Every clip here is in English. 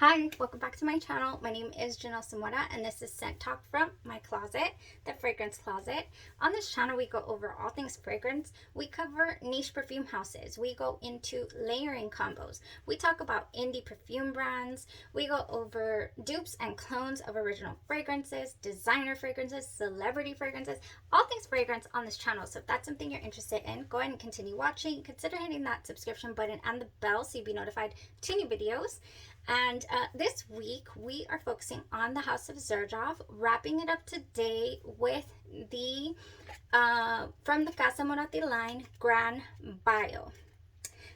Hi, welcome back to my channel. My name is Janelle Samora and this is Scent Talk from my closet, the fragrance closet. On this channel, we go over all things fragrance. We cover niche perfume houses. We go into layering combos. We talk about indie perfume brands. We go over dupes and clones of original fragrances, designer fragrances, celebrity fragrances, all things fragrance on this channel. So if that's something you're interested in, go ahead and continue watching. Consider hitting that subscription button and the bell so you'll be notified to new videos. And this week we are focusing on the House of Zerjoff, wrapping it up today with the from the Cassamorati line Gran Ballo.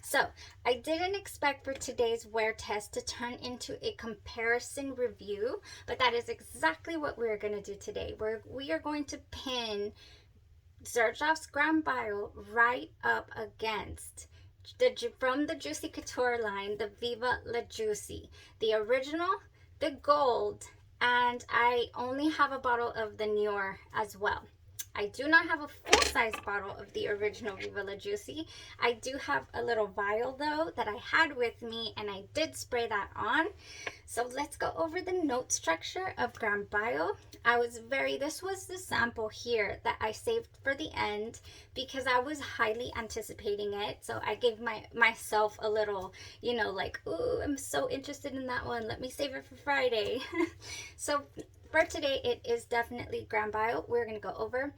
So I didn't expect for today's wear test to turn into a comparison review, but that is exactly what we're going to do today. We are going to pin Zerjoff's Gran Ballo right up against from the Juicy Couture line, the Viva la Juicy, the original, the gold, and I only have a bottle of the Noir as well. I do not have a full-size bottle of the original Viva la Juicy. I do have a little vial though that I had with me and I did spray that on. So let's go over the note structure of Gran Ballo. This was the sample here that I saved for the end because I was highly anticipating it. So I gave myself a little, like, ooh, I'm so interested in that one. Let me save it for Friday. So for today, it is definitely Gran Ballo. We're going to go over.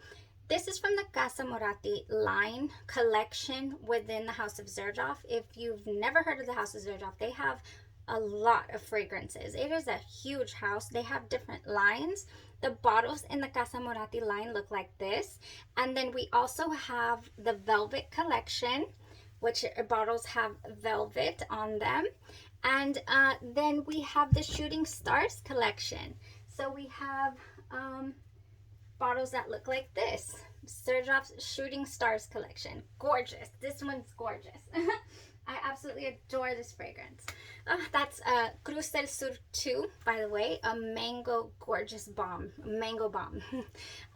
This is from the Cassamorati line collection within the House of Zerjoff. If you've never heard of the House of Zerjoff, they have a lot of fragrances. It is a huge house. They have different lines. The bottles in the Cassamorati line look like this. And then we also have the Velvet collection, which bottles have velvet on them. And then we have the Shooting Stars collection. So we have bottles that look like this. Zerjoff's Shooting Stars collection. Gorgeous. This one's gorgeous. I absolutely adore this fragrance. That's Cruz del Sur 2, by the way. A mango gorgeous bomb. Mango bomb.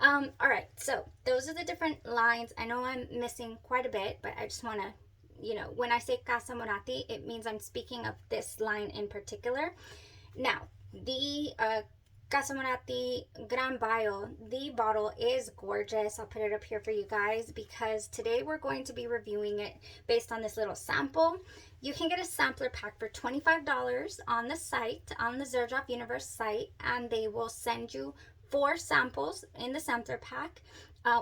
Alright, so those are the different lines. I know I'm missing quite a bit, but I just want to, when I say Cassamorati, it means I'm speaking of this line in particular. Now, the Cassamorati Gran Ballo, the bottle is gorgeous. I'll put it up here for you guys because today we're going to be reviewing it based on this little sample. You can get a sampler pack for $25 on the site, on the Zerjoff Universe site, and they will send you 4 samples in the sampler pack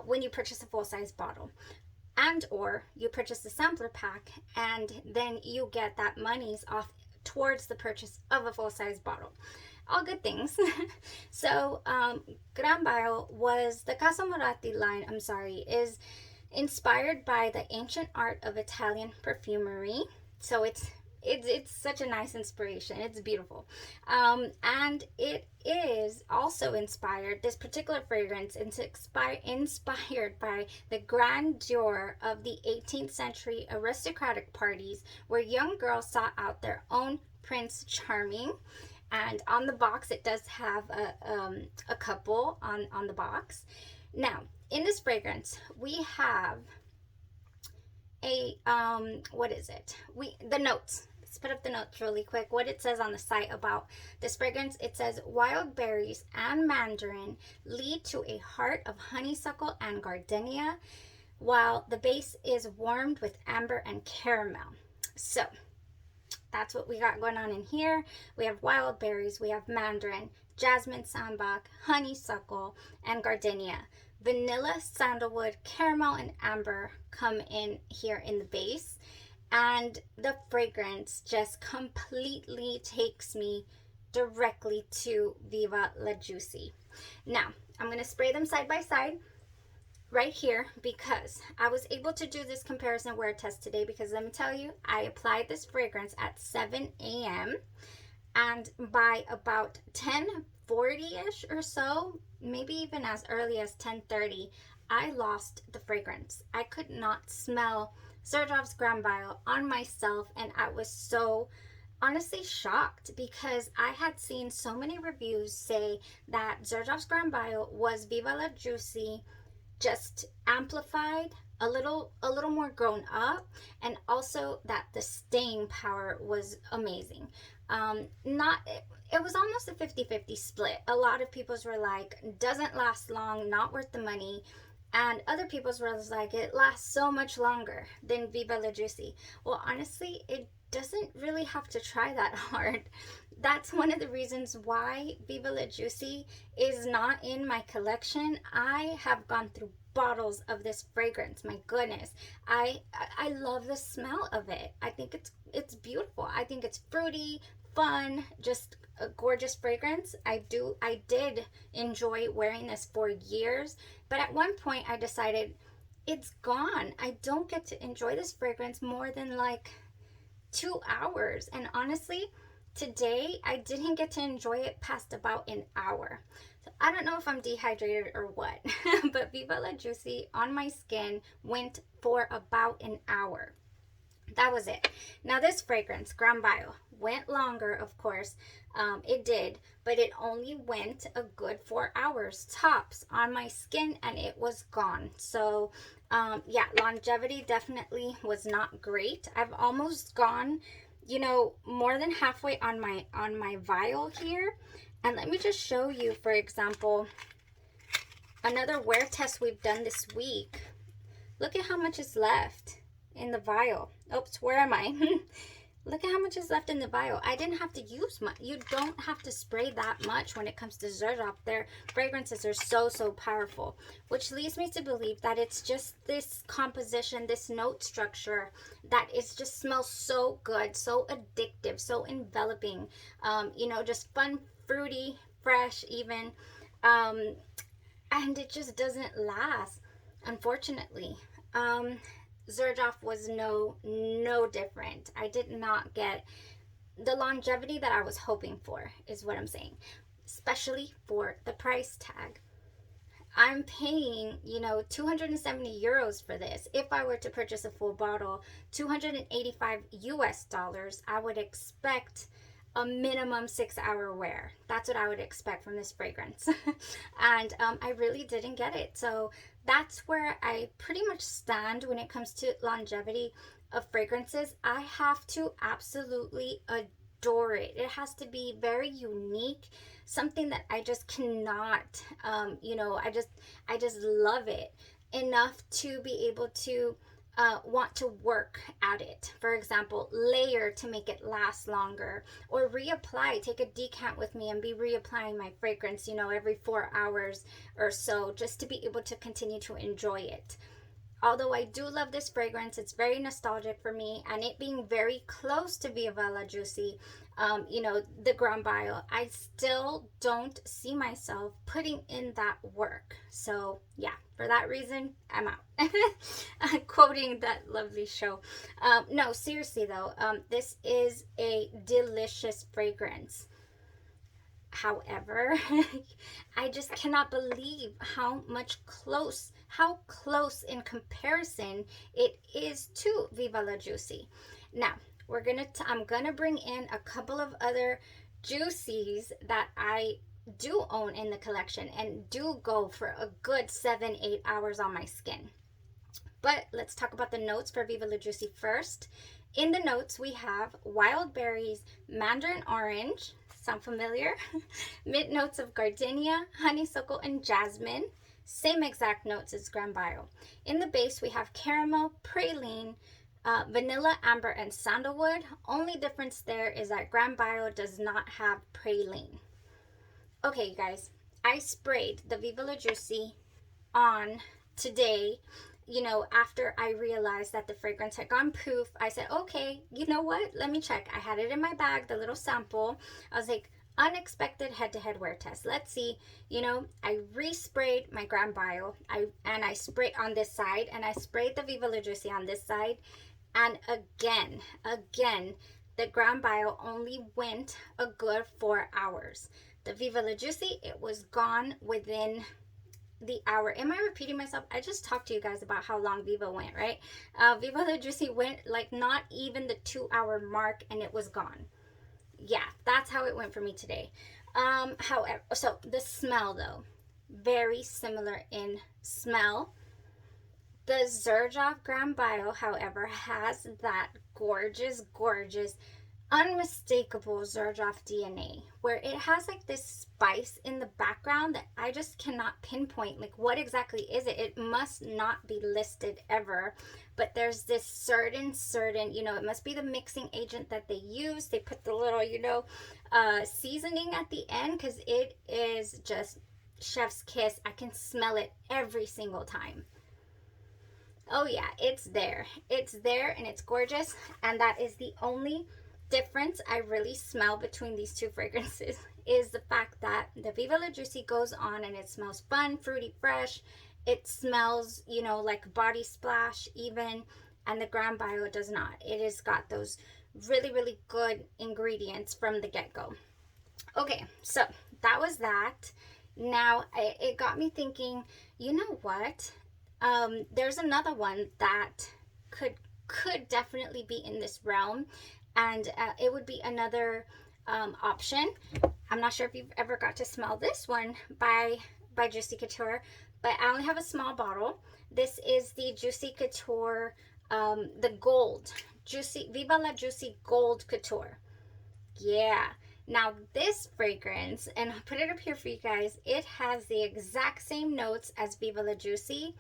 when you purchase a full-size bottle. And or you purchase the sampler pack and then you get that monies off towards the purchase of a full-size bottle. All good things. So Gran Ballo was the Cassamorati line, is inspired by the ancient art of Italian perfumery. So it's such a nice inspiration. It's beautiful. And it is also inspired, this particular fragrance is inspired by the grandeur of the 18th century aristocratic parties where young girls sought out their own Prince Charming. And on the box, it does have a couple on the box. Now, in this fragrance, we have a, what is it? The notes. Let's put up the notes really quick. What it says on the site about this fragrance, it says, wild berries and mandarin lead to a heart of honeysuckle and gardenia, while the base is warmed with amber and caramel. So that's what we got going on in here. We have wild berries, we have mandarin, jasmine sambac, honeysuckle, and gardenia. Vanilla, sandalwood, caramel, and amber come in here in the base. And the fragrance just completely takes me directly to Viva la Juicy. Now, I'm going to spray them side by side right here because I was able to do this comparison wear test today because let me tell you, I applied this fragrance at 7 a.m. and by about 10:40-ish or so, maybe even as early as 10:30, I lost the fragrance. I could not smell Zerjoff's Gran Ballo on myself and I was so honestly shocked because I had seen so many reviews say that Zerjoff's Gran Ballo was Viva la Juicy just amplified, a little more grown up, and also that the staying power was amazing. Not, it was almost a 50-50 split. A lot of people's were like, doesn't last long, not worth the money. And other people's were like, it lasts so much longer than Viva la Juicy. Well, honestly, it doesn't really have to try that hard. That's one of the reasons why Viva la Juicy is not in my collection. I have gone through bottles of this fragrance. My goodness, I love the smell of it. I think it's beautiful. I think it's fruity, fun, just a gorgeous fragrance. I did enjoy wearing this for years, but at one point I decided it's gone. I don't get to enjoy this fragrance more than like 2 hours. And honestly, today I didn't get to enjoy it past about an hour. So I don't know if I'm dehydrated or what, but Viva la Juicy on my skin went for about an hour. That was it. Now this fragrance, Gran Ballo, went longer, of course. It did, but it only went a good 4 hours tops on my skin, and it was gone. So yeah, longevity definitely was not great. I've almost gone, you know, more than halfway on my vial here. And let me just show you, for example, another wear test we've done this week. Look at how much is left in the vial. Oops, where am I? Look at how much is left in the vial. I didn't have to use much. You don't have to spray that much when it comes to Zerjoff. Their fragrances are so powerful, which leads me to believe that it's just this composition, this note structure that is just smells so good, so addictive, so enveloping. You know, just fun, fruity, fresh even. And it just doesn't last, unfortunately. Zerjoff was no different. I did not get the longevity that I was hoping for, is what I'm saying, especially for the price tag. I'm paying, you know, 270 euros for this. If I were to purchase a full bottle, 285 US dollars, I would expect a minimum 6-hour wear. That's what I would expect from this fragrance. And I really didn't get it. So that's where I pretty much stand when it comes to longevity of fragrances. I have to absolutely adore it. It has to be very unique, something that I just cannot, you know, I just love it enough to be able to want to work at it. For example, layer to make it last longer, or reapply, take a decant with me and be reapplying my fragrance, you know, every 4 hours or so, just to be able to continue to enjoy it. Although I do love this fragrance, it's very nostalgic for me, and it being very close to Viva la Juicy, you know, the Gran Ballo, I still don't see myself putting in that work. So yeah, for that reason, I'm out. Quoting that lovely show. No, seriously though, this is a delicious fragrance. However, I just cannot believe how close in comparison it is to Viva la Juicy. Now, I'm gonna bring in a couple of other juicies that I do own in the collection and do go for a good 7-8 hours on my skin. But let's talk about the notes for Viva la Juicy first. In the notes, we have wild berries, mandarin orange, sound familiar? Mid notes of gardenia, honeysuckle, and jasmine. Same exact notes as Gran Ballo. In the base, we have caramel, praline, vanilla, amber, and sandalwood. Only difference there is that Gran Ballo does not have praline. Okay, you guys, I sprayed the Viva la Juicy on today. You know, after I realized that the fragrance had gone poof, I said, okay, you know what? Let me check. I had it in my bag, the little sample. I was like, unexpected head-to-head wear test. Let's see. You know, I resprayed my Gran Ballo. I sprayed on this side, and I sprayed the Viva la Juicy on this side. And again, the Gran Ballo only went a good 4 hours. The Viva la Juicy, it was gone within the hour. Am I repeating myself? I just talked to you guys about how long Viva went, right? Viva la Juicy went like not even the 2-hour mark, and it was gone. Yeah, that's how it went for me today. However, so the smell though, very similar in smell. The Zerjoff Gran Ballo, however, has that gorgeous unmistakable Zerjoff DNA, where it has like this spice in the background that I just cannot pinpoint. Like, what exactly is it? It must not be listed ever, but there's this certain, you know, it must be the mixing agent that they use. They put the little, you know, seasoning at the end, because it is just chef's kiss. I can smell it every single time. Oh yeah, it's there. It's there and it's gorgeous. And that is the only difference I really smell between these two fragrances, is the fact that the Viva la Juicy goes on and it smells fun, fruity, fresh. It smells, you know, like body splash even, and the Gran Ballo does not. It has got those really, really good ingredients from the get-go. Okay, so that was that. Now, it got me thinking, you know what? There's another one that could definitely be in this realm, and it would be another option. I'm not sure if you've ever got to smell this one by Juicy Couture, but I only have a small bottle. This is the Juicy Couture, the Gold, Viva la Juicy Gold Couture. Yeah. Now this fragrance, and I'll put it up here for you guys, it has the exact same notes as Viva la Juicy.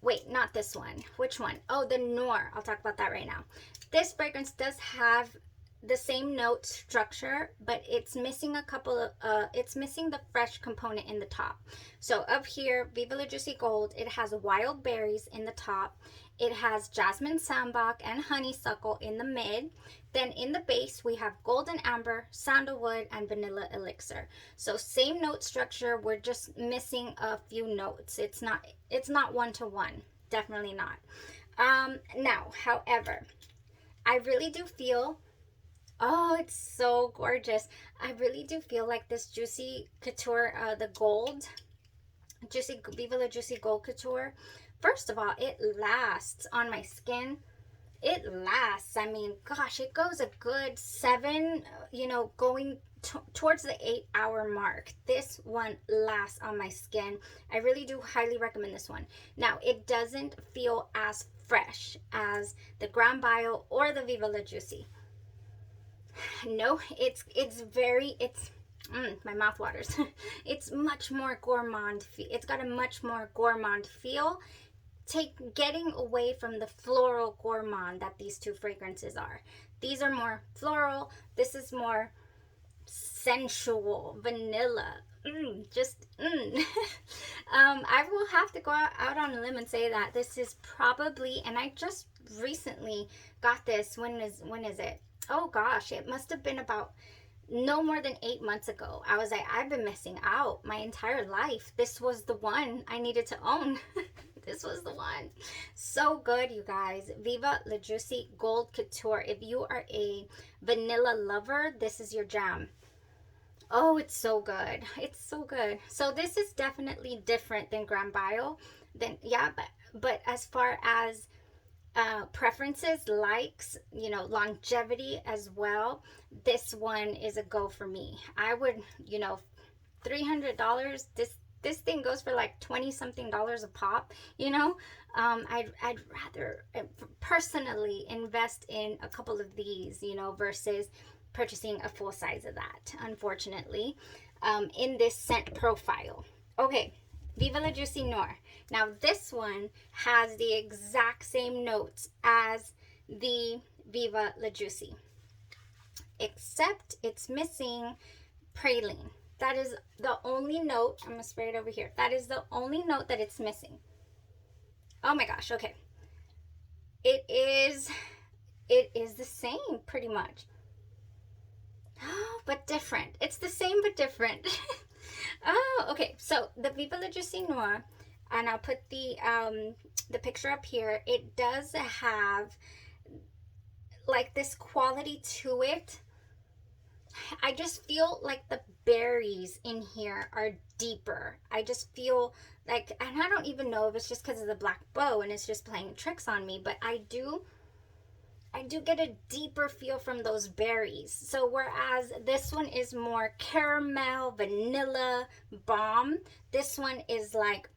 Wait, not this one. Which one? Oh, the Noir. I'll talk about that right now. This fragrance does have the same note structure, but it's missing a couple of, it's missing the fresh component in the top. So up here, Viva la Juicy Gold, it has wild berries in the top. It has jasmine sambac and honeysuckle in the mid. Then in the base, we have golden amber, sandalwood, and vanilla elixir. So same note structure, we're just missing a few notes. It's not one-to-one, definitely not. Now, however, I really do feel, oh, it's so gorgeous. I really do feel like this Juicy Couture, the gold, Viva la Juicy Gold Couture, first of all, it lasts on my skin. It lasts. I mean, gosh, it goes a good 7, you know, going towards the 8-hour mark. This one lasts on my skin. I really do highly recommend this one. Now, it doesn't feel as fresh as the Gran Ballo or the Viva la Juicy. No, it's my mouth waters. It's much more gourmand. It's got a much more gourmand feel, getting away from the floral gourmand that these two fragrances are. These are more floral. This is more sensual, vanilla. I will have to go out on a limb and say that this is probably, and I just recently got this. When is it? Oh gosh, it must have been about no more than 8 months ago. I was like, I've been missing out my entire life. This was the one I needed to own. This was the one. So good, you guys. Viva la Juicy Gold Couture. If you are a vanilla lover, this is your jam. Oh, it's so good. It's so good. So this is definitely different than Gran Ballo. But as far as preferences, likes, you know, longevity as well, this one is a go for me. I would, you know, $300, this thing goes for like 20 something dollars a pop, you know. I'd rather personally invest in a couple of these, you know, versus purchasing a full size of that, unfortunately, in this scent profile. Okay, Viva la Juicy Noir. Now this one has the exact same notes as the Viva la Juicy, except it's missing praline. That is the only note. I'm going to spray it over here. That is the only note that it's missing. Oh my gosh, okay. It is the same pretty much. Oh, but different. It's the same but different. Oh, okay. So the Viva la Juicy Noir, and I'll put the picture up here. It does have like this quality to it. I just feel like the berries in here are deeper. I just feel like, and I don't even know if it's just because of the black bow and it's just playing tricks on me, but I do get a deeper feel from those berries. So whereas this one is more caramel, vanilla, balm, this one is like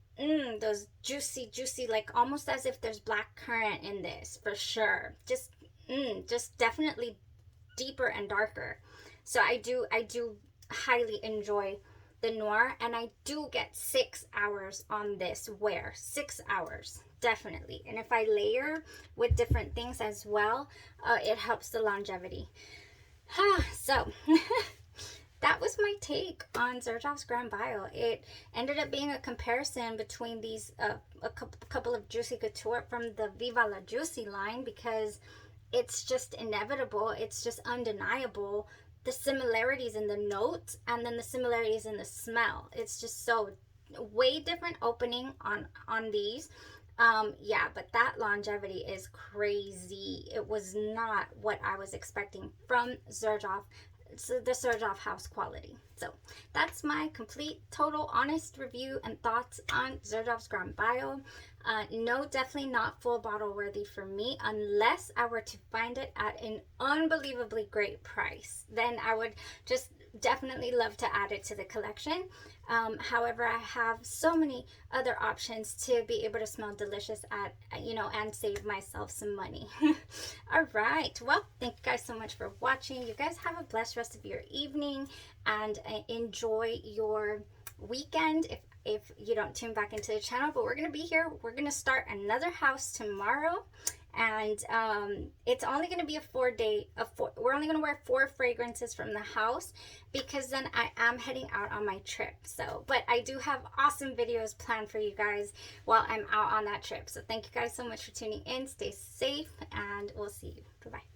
those juicy, like almost as if there's black currant in this, for sure. Just definitely deeper and darker. So I do highly enjoy the Noir, and I do get 6 hours on this wear. 6 hours, definitely. And if I layer with different things as well, it helps the longevity. So that was my take on Zerjoff's Gran Ballo. It ended up being a comparison between these a couple of Juicy Couture from the Viva la Juicy line, because it's just inevitable, it's just undeniable, the similarities in the notes and then the similarities in the smell. It's just so way different opening on these. Yeah, but that longevity is crazy. It was not what I was expecting from Zerjoff. So the Zerjoff house quality. So that's my complete, total, honest review and thoughts on Zerjoff's Gran Ballo. No, definitely not full bottle worthy for me, unless I were to find it at an unbelievably great price. Then I would just definitely love to add it to the collection. However, I have so many other options to be able to smell delicious at, you know, and save myself some money. All right, well, thank you guys so much for watching. You guys have a blessed rest of your evening, and enjoy your weekend if you don't tune back into the channel. But we're gonna be here, we're gonna start another house tomorrow, and it's only going to be a 4-day, we're only going to wear 4 fragrances from the house, because then I am heading out on my trip. So, but I do have awesome videos planned for you guys while I'm out on that trip. So thank you guys so much for tuning in. Stay safe, and we'll see you. Bye bye.